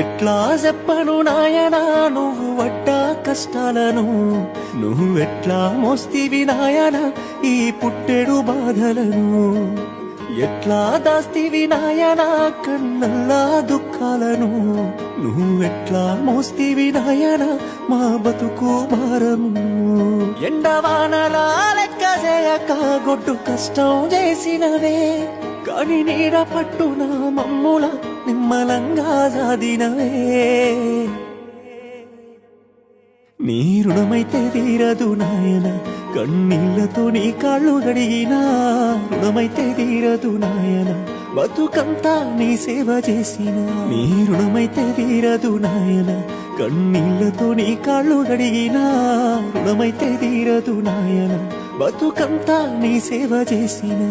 ఎట్లా చెప్పను నాయనా నువ్వు పడ్డా కష్టాలను, నువ్వెట్లా మోస్తివి నాయనా ఈ పుట్టెడు బాధలను, ఎట్లా దాస్తివి నాయనా కన్నల్లా దుఃఖాలను, నువ్వెట్లా మోస్తివి నాయనా మా బతుకు భారము. ఎండవానలా లెక్క చేయక గొడ్డు కష్టం చేసినవే, కాని నీడ పట్టున మమ్ముల నిమ్మలంగా సాదినవే. నీ రుణమైతే తీరదు నాయన, కన్నీళ్లతో నీ కాళ్ళు గడిగినా రుణమైతే తీరదు నాయన, బతుకంతా నీ సేవ చేసిన. నీ రుణమైతే తీరదు నాయన, కన్నీళ్లతో నీ కాళ్ళు గడిగినా రుణమైతే తీరదు నాయన, బతుకంతా నీ సేవ చేసిన.